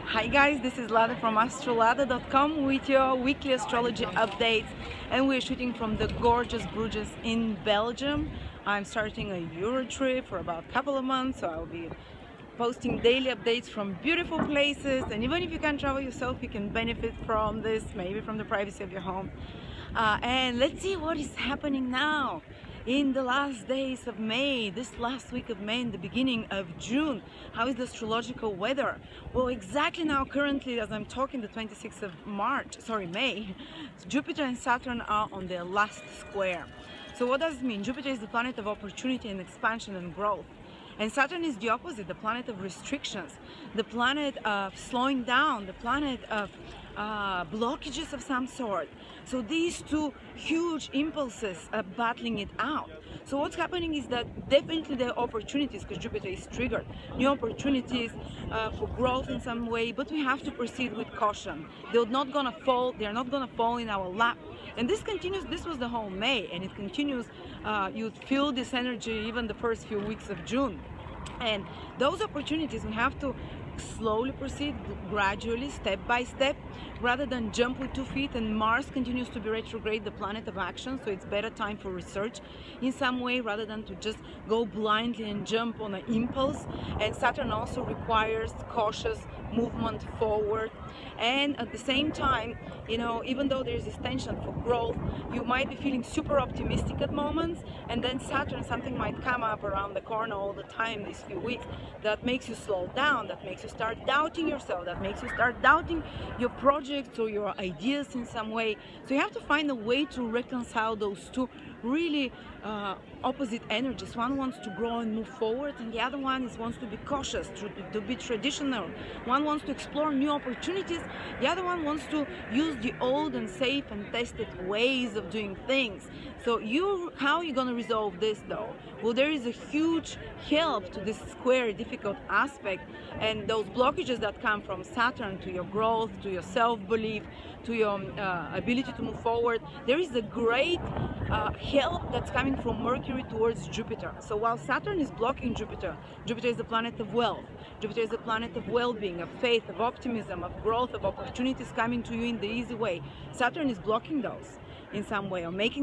Hi guys, this is Lada from Astrolada.com with your weekly astrology updates, and we're shooting from the gorgeous Bruges in Belgium. I'm starting a Euro trip for about a couple of months, so I'll be posting daily updates from beautiful places, and even if you can't travel yourself, you can benefit from this, maybe from the privacy of your home. And let's see what is happening now in the last days of May, this last week of May and the beginning of June. How is the astrological weather? Well, exactly now, currently, as I'm talking, the 26th of May, Jupiter and Saturn are on their last square. So what does it mean? Jupiter is the planet of opportunity and expansion and growth. And Saturn is the opposite, the planet of restrictions, the planet of slowing down, the planet of blockages of some sort. So these two huge impulses are battling it out. So what's happening is that definitely there are opportunities, because Jupiter is triggered, new opportunities for growth in some way, but we have to proceed with caution. They're not gonna fall in our lap. And this continues, this was the whole May, and it continues. You feel this energy even the first few weeks of June. And those opportunities, we have to slowly proceed, gradually, step by step, rather than jump with 2 feet. And Mars continues to be retrograde, the planet of action, so it's better time for research in some way rather than to just go blindly and jump on an impulse. And Saturn also requires cautious movement forward. And at the same time, you know, even though there's this tension for growth, you might be feeling super optimistic at moments, and then Saturn, something might come up around the corner all the time these few weeks that makes you slow down, that makes you start doubting yourself, that makes you start doubting your projects or your ideas in some way. So you have to find a way to reconcile those two really opposite energies. One wants to grow and move forward, and the other one wants to be cautious, to be traditional. One wants to explore new opportunities, the other one wants to use the old and safe and tested ways of doing things. So how are you going to resolve this though? Well, there is a huge help to this square difficult aspect, and those blockages that come from Saturn to your growth, to your self-belief, to your ability to move forward. There is a great help that's coming from Mercury towards Jupiter. So while Saturn is blocking Jupiter, Jupiter is the planet of wealth, Jupiter is the planet of well-being, of faith, of optimism, of growth, of opportunities coming to you in the easy way. Saturn is blocking those in some way, or make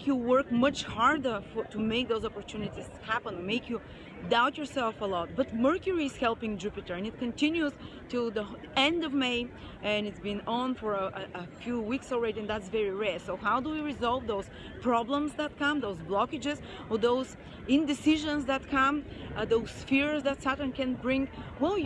you work much harder to make those opportunities happen, or make you doubt yourself a lot. But Mercury is helping Jupiter, and it continues till the end of May, and it's been on for a few weeks already, and that's very rare. So how do we resolve those problems that come, those blockages, or those indecisions that come, those fears that Saturn can bring? Well,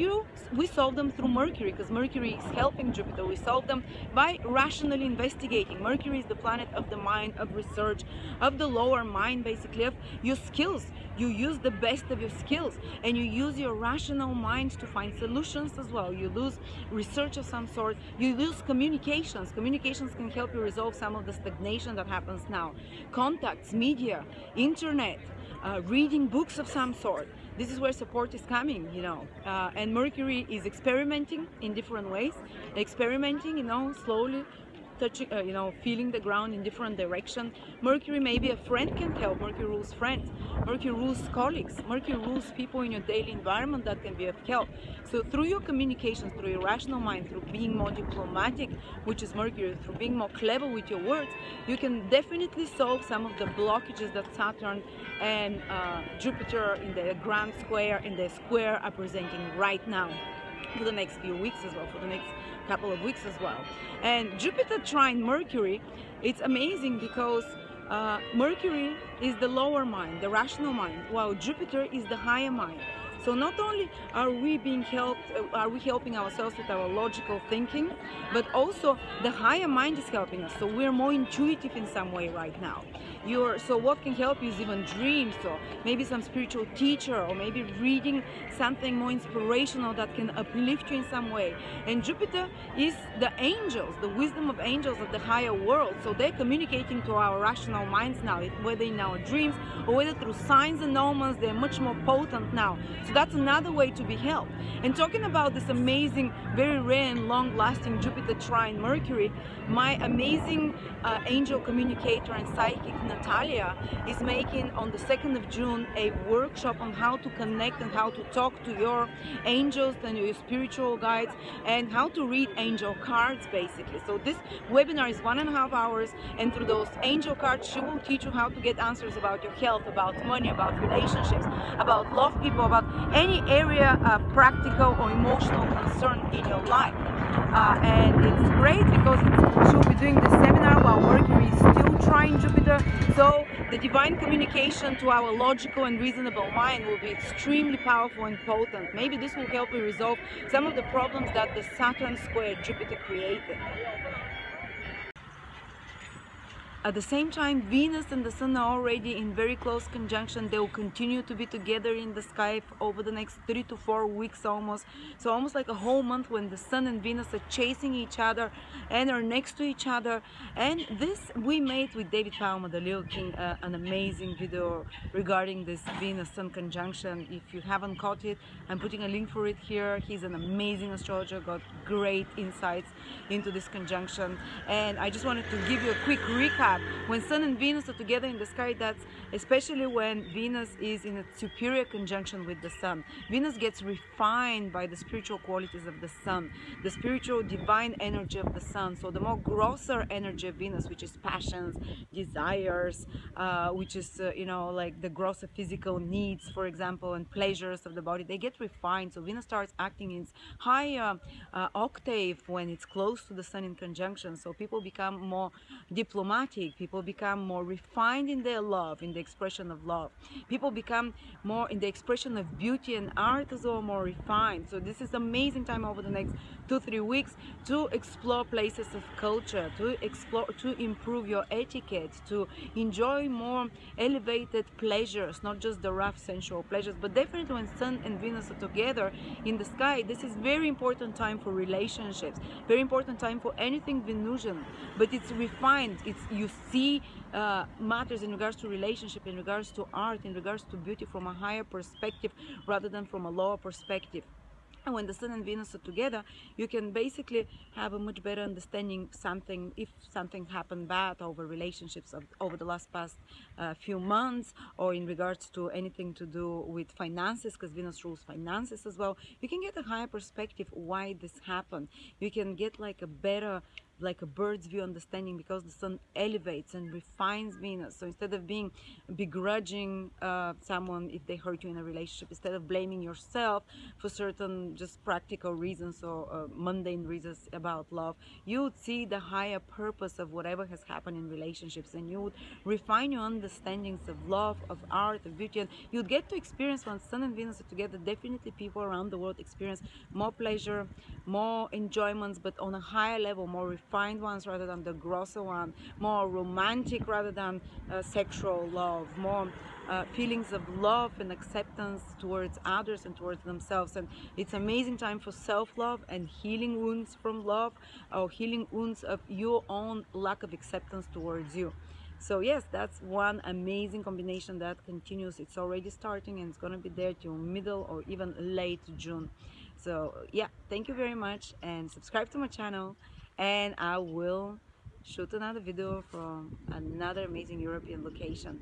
we solve them through Mercury, because Mercury is helping Jupiter. We solve them by rationally investigating. Mercury is the planet of the mind, of research, of the lower mind, basically, of your skills. You use the best of your skills, and you use your rational mind to find solutions as well. You use research of some sort, you use communications. Communications can help you resolve some of the stagnation that happens now. Contacts, media, internet, reading books of some sort. This is where support is coming, you know. And Mercury is experimenting in different ways, experimenting, you know, slowly touching, feeling the ground in different direction. Mercury, maybe a friend can help. Mercury rules friends, Mercury rules colleagues, Mercury rules people in your daily environment that can be of help. So through your communications, through your rational mind, through being more diplomatic, which is Mercury, through being more clever with your words, you can definitely solve some of the blockages that Saturn and Jupiter in the grand square, in the square, are presenting right now, for the next few weeks as well, for the next couple of weeks as well. And Jupiter trine Mercury, it's amazing because Mercury is the lower mind, the rational mind, while Jupiter is the higher mind. So not only are we being helped, are we helping ourselves with our logical thinking, but also the higher mind is helping us. So we're more intuitive in some way right now. So what can help you is even dreams, or maybe some spiritual teacher, or maybe reading something more inspirational that can uplift you in some way. And Jupiter is the angels, the wisdom of angels of the higher world. So they're communicating to our rational minds now, whether in our dreams or whether through signs and omens. They're much more potent now. So that's another way to be helped. And talking about this amazing, very rare and long-lasting Jupiter trine Mercury, my amazing angel communicator and psychic Natalia is making on the 2nd of June a workshop on how to connect and how to talk to your angels and your spiritual guides and how to read angel cards, basically. So this webinar is 1.5 hours, and through those angel cards she will teach you how to get answers about your health, about money, about relationships, about love people, about any area of practical or emotional concern in your life. And it's great because she'll be doing the seminar while Mercury is still trine Jupiter, so the divine communication to our logical and reasonable mind will be extremely powerful and potent. Maybe this will help you resolve some of the problems that the Saturn square Jupiter created. At the same time, Venus and the Sun are already in very close conjunction. They will continue to be together in the sky over the next 3 to 4 weeks almost. So almost like a whole month when the Sun and Venus are chasing each other and are next to each other. And this we made with David Palmer, the Leo King, an amazing video regarding this Venus-Sun conjunction. If you haven't caught it, I'm putting a link for it here. He's an amazing astrologer, got great insights into this conjunction. And I just wanted to give you a quick recap. When Sun and Venus are together in the sky, that's especially when Venus is in a superior conjunction with the Sun. Venus gets refined by the spiritual qualities of the Sun, the spiritual divine energy of the Sun. So the more grosser energy of Venus, which is passions, desires, which is you know, like the grosser physical needs, for example, and pleasures of the body, they get refined. So Venus starts acting in its higher octave when it's close to the Sun in conjunction. So people become more diplomatic, people become more refined in their love, in the expression of love. People become more in the expression of beauty and art as well, more refined. So this is amazing time over the next 2-3 weeks to explore places of culture, to explore, to improve your etiquette, to enjoy more elevated pleasures, not just the rough sensual pleasures. But definitely when Sun and Venus are together in the sky, this is very important time for relationships, very important time for anything Venusian, but it's refined. It's, you see matters in regards to relationship, in regards to art, in regards to beauty from a higher perspective rather than from a lower perspective. And when the Sun and Venus are together, you can basically have a much better understanding something, if something happened bad over relationships over the past few months, or in regards to anything to do with finances, because Venus rules finances as well. You can get a higher perspective why this happened. You can get like a better, like a bird's view understanding, because the Sun elevates and refines Venus. So instead of being begrudging someone if they hurt you in a relationship, instead of blaming yourself for certain just practical reasons or mundane reasons about love, you would see the higher purpose of whatever has happened in relationships, and you would refine your understandings of love, of art, of beauty, and you'd get to experience, when Sun and Venus are together, definitely people around the world experience more pleasure, more enjoyments, but on a higher level, more refined ones rather than the grosser one, more romantic rather than sexual love, more feelings of love and acceptance towards others and towards themselves. And it's an amazing time for self-love and healing wounds from love, or healing wounds of your own lack of acceptance towards you. So yes, that's one amazing combination that continues. It's already starting and it's going to be there till middle or even late June. So yeah, thank you very much, and subscribe to my channel, and I will shoot another video from another amazing European location.